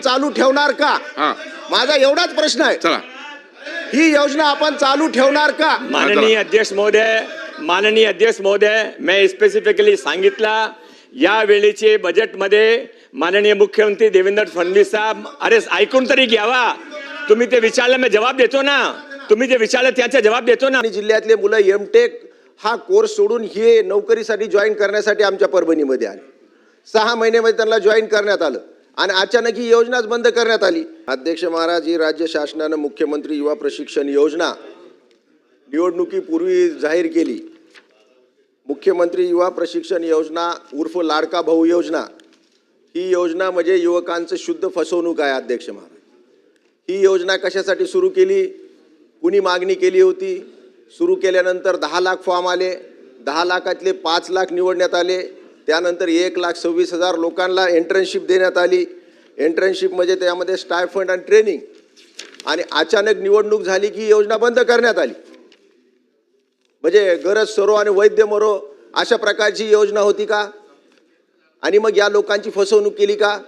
चालू ठेवणार का? माझा एवढाच प्रश्न आहे. चला, ही योजना आपण चालू ठेवणार का? माननीय अध्यक्ष महोदय, मैं स्पेसिफिकली सांगितला या वेळेचे बजेटमध्ये माननीय मुख्यमंत्री देवेंद्र फडणवीस साहेब, अरे ऐकून तरी घ्यावा. तुम्ही ते विचारलं मी जवाब देतो ना. तुम्ही जे विचारलं त्याचा जवाब देतो ना. आणि जिल्ह्यातले मुलं एमटेक हा कोर्स सोडून हे नोकरीसाठी जॉईन करण्यासाठी आमच्या परभणीमध्ये आले. 6 महिन्यामध्ये त्यांना जॉईन करण्यात आलं आणि अचानक ही योजनाच बंद करण्यात आली. अध्यक्ष महाराज, ही राज्य शासनानं मुख्यमंत्री युवा प्रशिक्षण योजना निवडणुकीपूर्वी जाहीर केली. मुख्यमंत्री युवा प्रशिक्षण योजना उर्फ लाडका भाऊ योजना, ही योजना म्हणजे युवकांचं शुद्ध फसवणूक आहे. अध्यक्ष महाराज, ही योजना कशासाठी सुरू केली? कुणी मागणी केली होती? सुरू केल्यानंतर 10 लाख फॉर्म आले. 10 लाखातले 5 लाख निवडण्यात आले. त्यानंतर 1,26,000 लोकांना एंट्रन्शिप देण्यात आली. एंट्रन्शिप म्हणजे त्यामध्ये स्टायफंड आणि ट्रेनिंग. आणि अचानक निवडणूक झाली की योजना बंद करण्यात आली. म्हणजे गरज सरो आणि वैद्य मरो अशा प्रकारची योजना होती का? आणि मग या लोकांची फसवणूक केली का?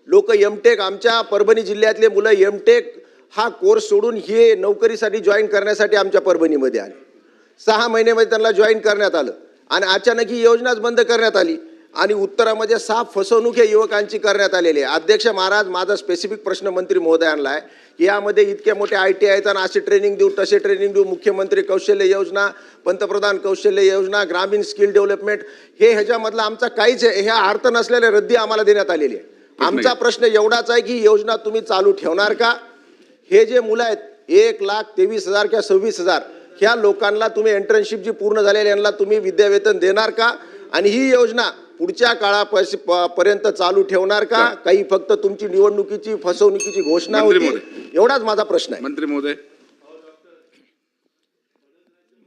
लोक एमटेक, आमच्या परभणी जिल्ह्यातले मुलं एमटेक हा कोर्स सोडून हे नोकरीसाठी जॉईन करण्यासाठी आमच्या परभणीमध्ये आले. 6 महिन्यामध्ये त्यांना जॉईन करण्यात आलं आणि अचानक ही योजनाच बंद करण्यात आली. आणि उत्तरामध्ये साफ फसवणूक या युवकांची करण्यात आलेली आहे. अध्यक्ष महाराज, माझा स्पेसिफिक प्रश्न मंत्री महोदयांना आहे की यामध्ये इतके मोठे IT आहेत आणि असे ट्रेनिंग देऊ, तसे ट्रेनिंग देऊ, मुख्यमंत्री कौशल्य योजना, पंतप्रधान कौशल्य योजना, ग्रामीण स्किल डेव्हलपमेंट, हे ह्याच्यामधलं आमचा काहीच आहे, ह्या अर्थ नसलेल्या रद्दी आम्हाला देण्यात आलेली आहे. आमचा प्रश्न एवढाच आहे की ही योजना तुम्ही चालू ठेवणार का? हे जे मुलं आहेत 1,23,000 किंवा 26,000 ह्या लोकांना तुम्ही एंट्रन्शिप जी पूर्ण झालेली यांना तुम्ही विद्यावेतन देणार का? आणि ही योजना पुढच्या काळापर्यंत चालू ठेवणार का? काही फक्त तुमची निवडणुकीची फसवणुकीची घोषणा होती? एवढाच माझा प्रश्न आहे. मंत्री महोदय.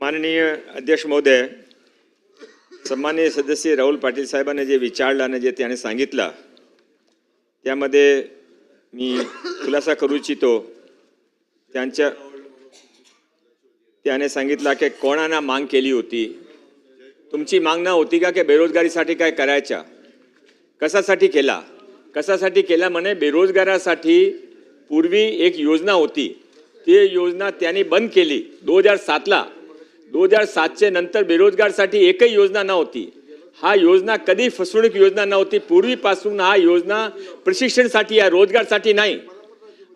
माननीय अध्यक्ष महोदय, सन्माननीय सदस्य राहुल पाटील साहेबांनी जे विचारलं आणि जे त्याने सांगितलं त्यामध्ये मी खुलासा करू इच्छितो. त्याने सांगितलं की कोणाला मांग केली होती. तुमची मागणं होती का की बेरोजगारीसाठी काय करायच्या? कशासाठी केला म्हणे? बेरोजगारासाठी पूर्वी एक योजना होती, ती योजना त्यांनी बंद केली 2007ला. 2007चे नंतर बेरोजगारसाठी एकही योजना नव्हती. हा योजना कधी फसवणूक योजना नव्हती. पूर्वीपासून हा योजना प्रशिक्षणासाठी आहे, रोजगारसाठी नाही.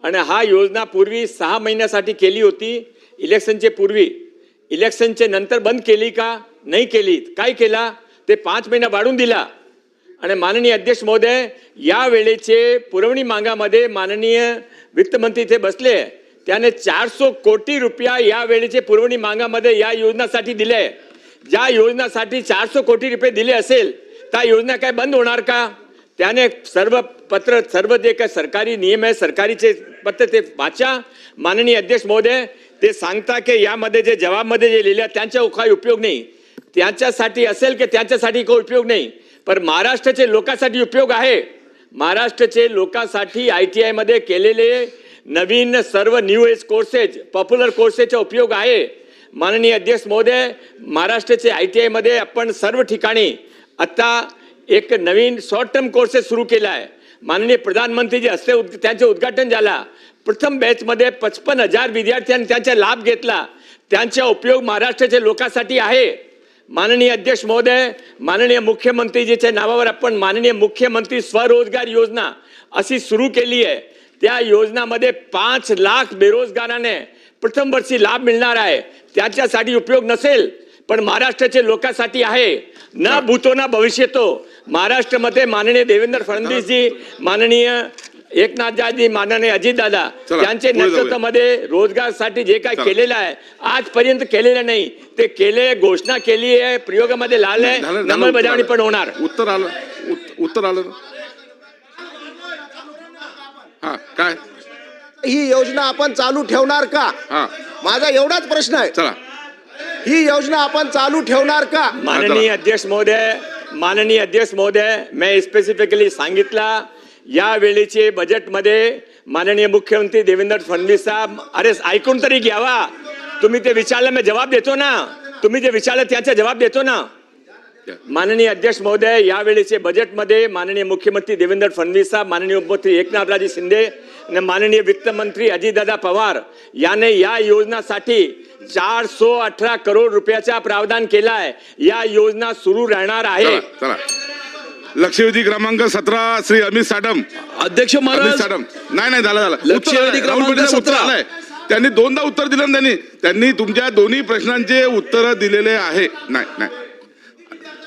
आणि हा योजना पूर्वी 6 महिन्यासाठी केली होती इलेक्शनचे पूर्वी. इलेक्शनचे नंतर बंद केली का? नाही केली. काय केला? ते 5 महिना वाढून दिला. आणि माननीय अध्यक्ष महोदय, या वेळेचे पुरवणी मागामध्ये माननीय वित्तमंत्री इथे बसले, त्याने 400 कोटी रुपया या वेळेचे पुरवणी मागामध्ये या योजनासाठी दिले. ज्या योजनासाठी 400 कोटी रुपये दिले असेल त्या योजना काय बंद होणार का? त्याने सर्व जे काय सरकारी नियम आहे, सरकारीचे पत्र ते वाचा. माननीय अध्यक्ष महोदय, ते सांगता की यामध्ये जे जवाबमध्ये जे लिहिलं त्यांचा काही उपयोग नाही. त्यांच्यासाठी असेल की त्यांच्यासाठी काही उपयोग नाही, पण महाराष्ट्राचे लोकांसाठी उपयोग आहे. महाराष्ट्राचे लोकांसाठी ITI मध्ये केलेले नवीन सर्व न्यू एज कोर्सेस, पॉप्युलर कोर्सेसचा उपयोग आहे. माननीय अध्यक्ष महोदय, महाराष्ट्राचे ITI मध्ये आपण सर्व ठिकाणी आता एक नवीन शॉर्ट टर्म कोर्सेस सुरू केला आहे. माननीय प्रधानमंत्रीजी हस्ते त्यांचे उद्घाटन झाला. प्रथम बॅचमध्ये 55,000 विद्यार्थ्यांनी त्यांचा लाभ घेतला. त्यांचा उपयोग महाराष्ट्राच्या लोकांसाठी आहे. माननीय अध्यक्ष महोदय, माननीय मुख्यमंत्रीजीच्या नावावर आपण माननीय मुख्यमंत्री स्वरोजगार योजना अशी सुरू केली आहे. त्या योजनामध्ये 5 लाख बेरोजगारांना प्रथम वर्षी लाभ मिळणार आहे. त्याच्यासाठी उपयोग नसेल, पण महाराष्ट्राच्या लोकांसाठी आहे. न भूतो ना भविष्यतो. महाराष्ट्रामध्ये माननीय देवेंद्र फडणवीसजी, माननीय एकनाथजी, माननीय अजितदादा त्यांचे नेतृत्वामध्ये रोजगारसाठी जे काय केलेलं आहे आजपर्यंत केलेलं नाही. ते केले, घोषणा केली आहे, प्रयोगामध्ये लावले, अंमलबजावणी पण होणार. उत्तर आलं. हा, काय? ही योजना आपण चालू ठेवणार का? माझा एवढाच प्रश्न आहे. चला, ही योजना आपण चालू ठेवणार का? माननीय अध्यक्ष महोदय, मैं स्पेसिफिकली सांगितला या वेळेचे बजेटमध्ये माननीय मुख्यमंत्री देवेंद्र फडणवीस साहेब, अरे ऐकून तरी घ्यावा. तुम्ही ते विचारलं मी जवाब देतो ना. तुम्ही जे विचारलं त्याचा जवाब देतो ना. माननीय अध्यक्ष महोदय, यावेळेचे बजेटमध्ये माननीय मुख्यमंत्री देवेंद्र फडणवीस साहेब, माननीय उपमुख्यमंत्री एकनाथराजे शिंदे आणि माननीय वित्तमंत्री अजितदादा पवार याने या योजनासाठी 418 करोड रुपयाचा प्रावधान केलाय. या योजना सुरू राहणार आहे. चला चला. लक्षवेधी क्रमांक 17 श्री अमित साडम. अध्यक्ष अमित महाराज, साडम. नाही झालं लक्षवेधी क्रमांक 17. त्यांनी दोनदा उत्तर दिलं ना त्यांनी तुमच्या दोन्ही प्रश्नांचे उत्तर दिलेले आहे. नाही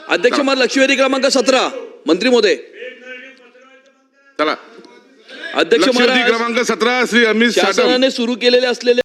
अध्यक्ष महाराज, लक्षवेधी क्रमांक 17 मंत्री महोदय. चला. अध्यक्ष लक्षवेधी महाराज, क्रमांक 17 श्री अमित साडम. शासनाने सुरू केलेले असलेले